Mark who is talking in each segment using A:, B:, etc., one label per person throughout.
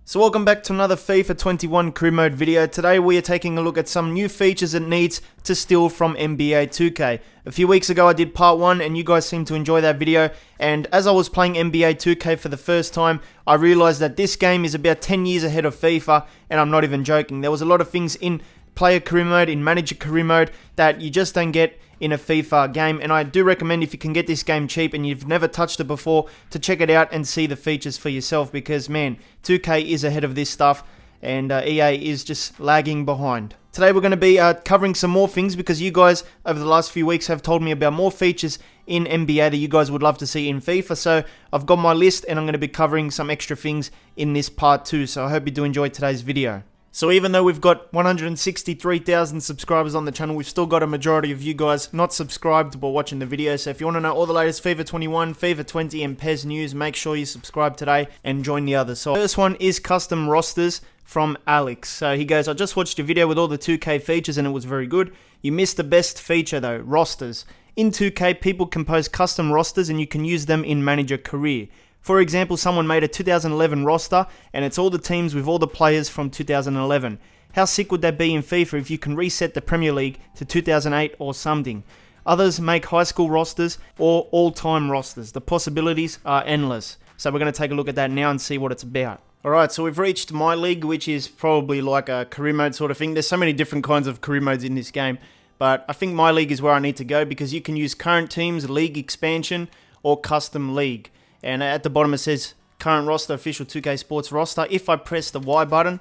A: So welcome back to another FIFA 21 career mode video. Today we are taking a look at some new features it needs to steal from NBA 2K. A few weeks ago I did part 1 and you guys seemed to enjoy that video, and as I was playing NBA 2K for the first time, I realized that this game is about 10 years ahead of FIFA, and I'm not even joking. There was a lot of things in player career mode, in manager career mode, that you just don't get in a FIFA game, and I do recommend, if you can get this game cheap and you've never touched it before, to check it out and see the features for yourself, because man, 2K is ahead of this stuff and EA is just lagging behind. Today we're going to be covering some more things, because you guys over the last few weeks have told me about more features in NBA that you guys would love to see in FIFA, so I've got my list and I'm going to be covering some extra things in this part 2, so I hope you do enjoy today's video. So even though we've got 163,000 subscribers on the channel, we've still got a majority of you guys not subscribed but watching the video. So if you want to know all the latest FIFA 21, FIFA 20 and PES news, make sure you subscribe today and join the others. So first one is custom rosters from Alex. So he goes, I just watched your video with all the 2K features and it was very good. You missed the best feature though, rosters. In 2K, people compose custom rosters and you can use them in Manager Career. For example, someone made a 2011 roster and it's all the teams with all the players from 2011. How sick would that be in FIFA if you can reset the Premier League to 2008 or something? Others make high school rosters or all-time rosters. The possibilities are endless. So we're going to take a look at that now and see what it's about. Alright, so we've reached My League, which is probably like a career mode sort of thing. There's so many different kinds of career modes in this game, but I think My League is where I need to go, because you can use current teams, league expansion, or custom league. And at the bottom it says current roster, official 2K Sports roster. If I press the Y button,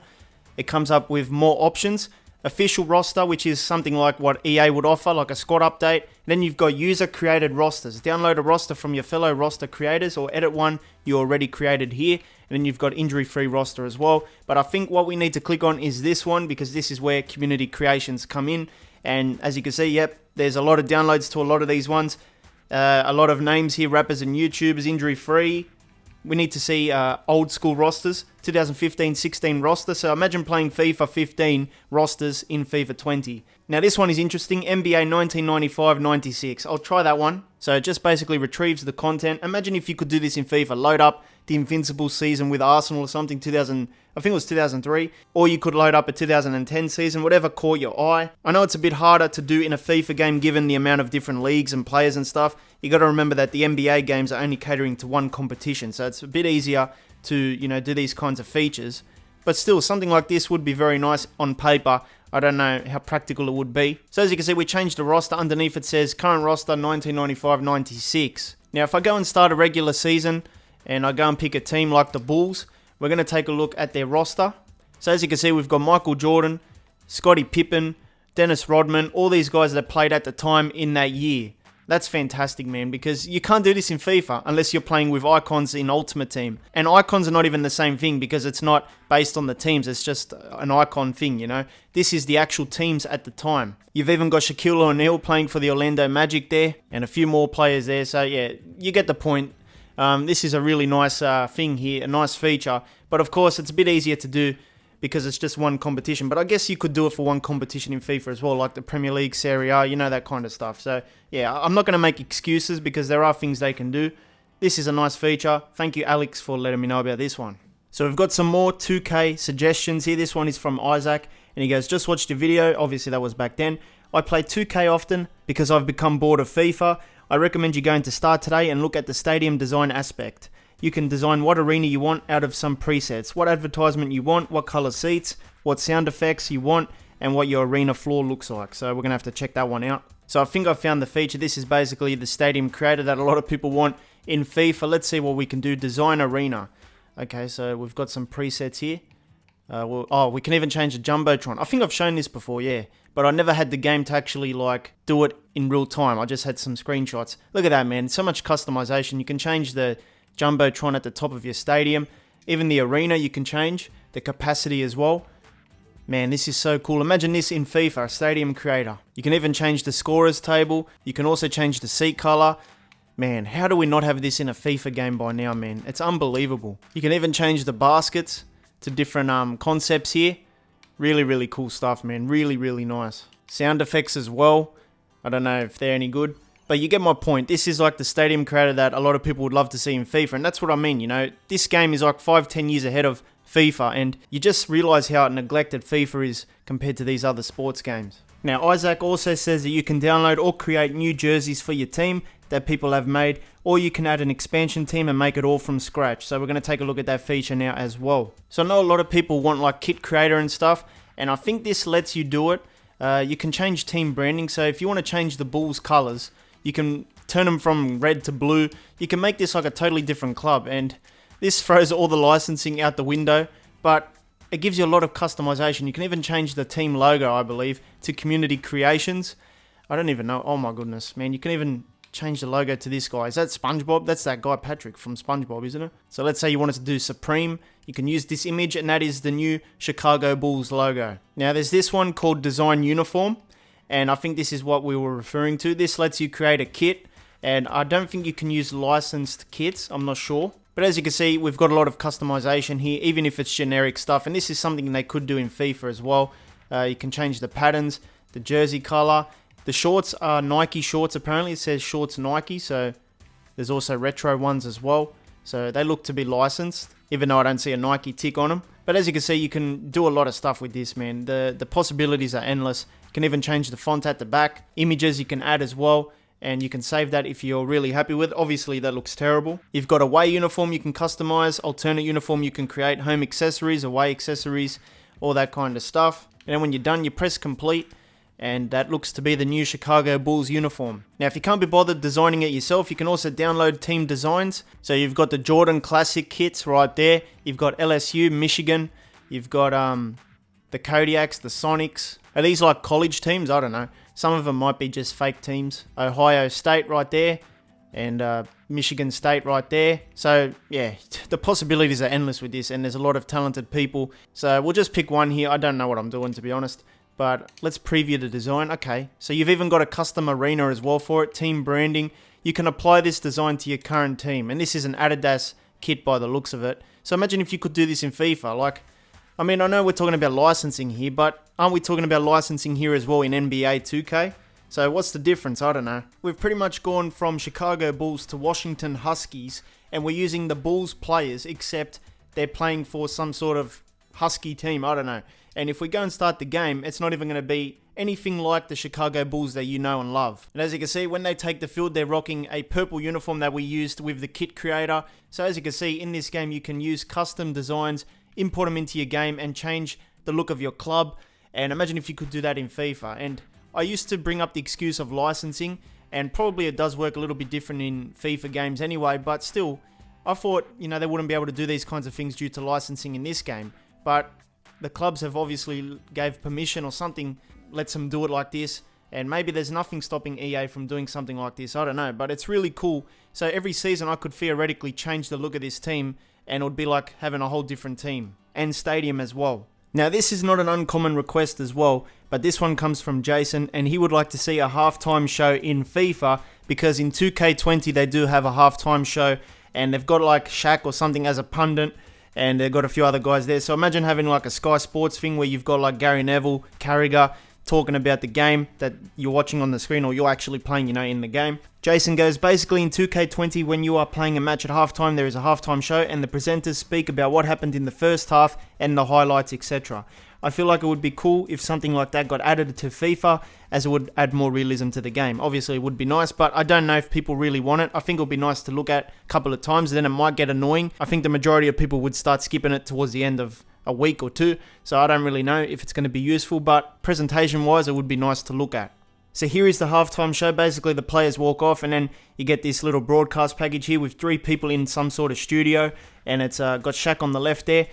A: it comes up with more options. Official roster, which is something like what EA would offer, like a squad update. Then you've got user created rosters. Download a roster from your fellow roster creators or edit one you already created here. And then you've got injury free roster as well. But I think what we need to click on is this one, because this is where community creations come in. And as you can see, yep, there's a lot of downloads to a lot of these ones. A lot of names here, rappers and YouTubers, injury free. We need to see old school rosters, 2015-16 roster. So imagine playing FIFA 15 rosters in FIFA 20. Now this one is interesting, NBA 1995-96. I'll try that one. So it just basically retrieves the content. Imagine if you could do this in FIFA. Load up the Invincible season with Arsenal or something, I think it was 2003. Or you could load up a 2010 season, whatever caught your eye. I know it's a bit harder to do in a FIFA game given the amount of different leagues and players and stuff. You got to remember that the NBA games are only catering to one competition, so it's a bit easier to, do these kinds of features. But still, something like this would be very nice on paper. I don't know how practical it would be. So as you can see, we changed the roster. Underneath it says current roster 1995-96. Now if I go and start a regular season and I go and pick a team like the Bulls, we're going to take a look at their roster. So as you can see, we've got Michael Jordan, Scottie Pippen, Dennis Rodman, all these guys that played at the time in that year. That's fantastic, man, because you can't do this in FIFA unless you're playing with icons in Ultimate Team. And icons are not even the same thing, because it's not based on the teams, it's just an icon thing, This is the actual teams at the time. You've even got Shaquille O'Neal playing for the Orlando Magic there, and a few more players there, so yeah, you get the point. This is a really nice thing here, a nice feature, but of course it's a bit easier to do because it's just one competition. But I guess you could do it for one competition in FIFA as well, like the Premier League, Serie A, that kind of stuff. So yeah, I'm not going to make excuses because there are things they can do. This is a nice feature. Thank you, Alex, for letting me know about this one. So we've got some more 2K suggestions here. This one is from Isaac, and he goes, just watched your video. Obviously that was back then. I play 2K often because I've become bored of FIFA. I recommend you go into Start today and look at the stadium design aspect. You can design what arena you want out of some presets, what advertisement you want, what color seats, what sound effects you want, and what your arena floor looks like. So we're going to have to check that one out. So I think I found the feature. This is basically the stadium creator that a lot of people want in FIFA. Let's see what we can do. Design arena. Okay, so we've got some presets here. We can even change the Jumbotron. I think I've shown this before, yeah. But I never had the game to actually do it in real time. I just had some screenshots. Look at that, man. So much customization. You can change the Jumbotron at the top of your stadium. Even the arena you can change. The capacity as well. Man, this is so cool. Imagine this in FIFA, a stadium creator. You can even change the scorers table. You can also change the seat color. Man, how do we not have this in a FIFA game by now, man? It's unbelievable. You can even change the baskets to different concepts here. Really, really cool stuff, man. Really, really nice. Sound effects as well. I don't know if they're any good. But you get my point. This is like the stadium creator that a lot of people would love to see in FIFA. And that's what I mean, you know. This game is like 5-10 years ahead of FIFA. And you just realize how neglected FIFA is compared to these other sports games. Now, Isaac also says that you can download or create new jerseys for your team that people have made. Or you can add an expansion team and make it all from scratch. So we're going to take a look at that feature now as well. So I know a lot of people want like kit creator and stuff. And I think this lets you do it. You can change team branding. So if you want to change the Bulls colors, you can turn them from red to blue. You can make this like a totally different club. And this throws all the licensing out the window. But it gives you a lot of customization. You can even change the team logo, I believe, to community creations. I don't even know. Oh my goodness, man. You can even change the logo to this guy. Is that SpongeBob? That's that guy Patrick from SpongeBob, isn't it? So let's say you wanted to do Supreme. You can use this image, and that is the new Chicago Bulls logo. Now there's this one called Design Uniform. And I think this is what we were referring to. This lets you create a kit. And I don't think you can use licensed kits. I'm not sure. But as you can see, we've got a lot of customization here, even if it's generic stuff. And this is something they could do in FIFA as well. You can change the patterns, the jersey color. The shorts are Nike shorts, apparently. It says shorts Nike. So there's also retro ones as well. So they look to be licensed, even though I don't see a Nike tick on them. But as you can see, you can do a lot of stuff with this, man. The possibilities are endless. You can even change the font at the back. Images you can add as well. And you can save that if you're really happy with. Obviously, that looks terrible. You've got away uniform you can customize. Alternate uniform you can create. Home accessories, away accessories, all that kind of stuff. And then when you're done, you press complete. And that looks to be the new Chicago Bulls uniform. Now, if you can't be bothered designing it yourself, you can also download team designs. So you've got the Jordan Classic kits right there. You've got LSU, Michigan. You've got the Kodiaks, the Sonics. Are these like college teams? I don't know. Some of them might be just fake teams. Ohio State right there. And Michigan State right there. So, yeah, the possibilities are endless with this. And there's a lot of talented people. So we'll just pick one here. I don't know what I'm doing, to be honest. But let's preview the design. Okay, so you've even got a custom arena as well for it. Team branding. You can apply this design to your current team. And this is an Adidas kit by the looks of it. So imagine if you could do this in FIFA. Like, I mean, I know we're talking about licensing here, but aren't we talking about licensing here as well in NBA 2K? So what's the difference? I don't know. We've pretty much gone from Chicago Bulls to Washington Huskies, and we're using the Bulls players, except they're playing for some sort of Husky team. I don't know. And if we go and start the game, it's not even going to be anything like the Chicago Bulls that you know and love. And as you can see, when they take the field, they're rocking a purple uniform that we used with the kit creator. So as you can see, in this game, you can use custom designs, import them into your game, and change the look of your club. And imagine if you could do that in FIFA. And I used to bring up the excuse of licensing, and probably it does work a little bit different in FIFA games anyway, but still, I thought, you know, they wouldn't be able to do these kinds of things due to licensing in this game. But the clubs have obviously gave permission or something lets them do it like this, and maybe there's nothing stopping EA from doing something like this. I don't know, but it's really cool. So every season I could theoretically change the look of this team, and it would be like having a whole different team and stadium as well. Now this is not an uncommon request as well, but this one comes from Jason, and he would like to see a halftime show in FIFA, because in 2K20 they do have a halftime show, and they've got like Shaq or something as a pundit, and they've got a few other guys there. So imagine having like a Sky Sports thing where you've got like Gary Neville, Carragher, talking about the game that you're watching on the screen, or you're actually playing, you know, in the game. Jason goes, basically in 2K20, when you are playing a match at halftime, there is a halftime show, and the presenters speak about what happened in the first half and the highlights, etc. I feel like it would be cool if something like that got added to FIFA, as it would add more realism to the game. Obviously, it would be nice, but I don't know if people really want it. I think it would be nice to look at a couple of times, then it might get annoying. I think the majority of people would start skipping it towards the end of a week or two, so I don't really know if it's going to be useful, but presentation-wise, it would be nice to look at. So here is the halftime show. Basically, the players walk off, and then you get this little broadcast package here with 3 people in some sort of studio, and it's got Shaq on the left there.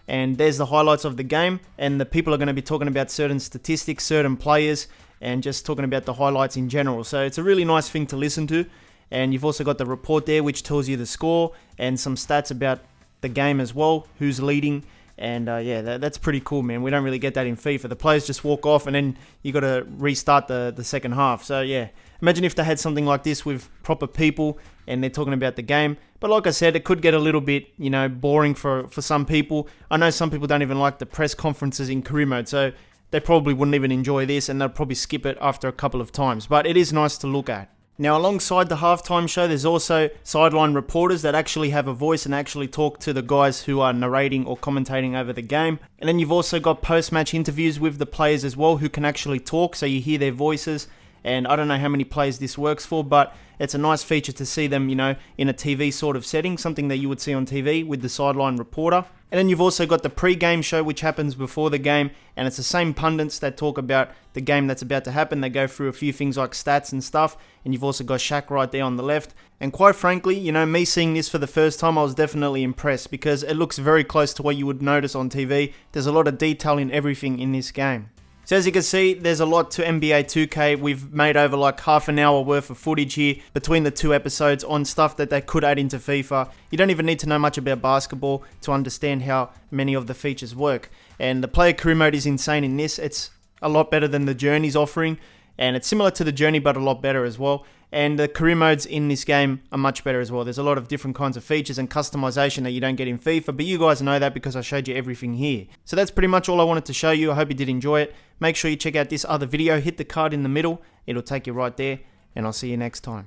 A: And there's the highlights of the game, and the people are going to be talking about certain statistics, certain players, and just talking about the highlights in general. So it's a really nice thing to listen to. And you've also got the report there, which tells you the score and some stats about the game as well, who's leading. And yeah, that's pretty cool, man. We don't really get that in FIFA. The players just walk off, and then you got to restart the second half. So yeah, imagine if they had something like this with proper people and they're talking about the game. But like I said, it could get a little bit, you know, boring for some people. I know some people don't even like the press conferences in career mode, so they probably wouldn't even enjoy this, and they'll probably skip it after a couple of times. But it is nice to look at. Now, alongside the halftime show, there's also sideline reporters that actually have a voice and actually talk to the guys who are narrating or commentating over the game. And then you've also got post-match interviews with the players as well who can actually talk, so you hear their voices. And I don't know how many players this works for, but it's a nice feature to see them, in a TV sort of setting, something that you would see on TV with the sideline reporter. And then you've also got the pre-game show, which happens before the game, and it's the same pundits that talk about the game that's about to happen. They go through a few things like stats and stuff, and you've also got Shaq right there on the left. And quite frankly, me seeing this for the first time, I was definitely impressed because it looks very close to what you would notice on TV. There's a lot of detail in everything in this game. So as you can see, there's a lot to NBA 2K. We've made over like half an hour worth of footage here between the two episodes on stuff that they could add into FIFA. You don't even need to know much about basketball to understand how many of the features work. And the player career mode is insane in this. It's a lot better than the Journey's offering. And it's similar to the Journey, but a lot better as well. And the career modes in this game are much better as well. There's a lot of different kinds of features and customization that you don't get in FIFA, but you guys know that because I showed you everything here. So that's pretty much all I wanted to show you. I hope you did enjoy it. Make sure you check out this other video. Hit the card in the middle. It'll take you right there, and I'll see you next time.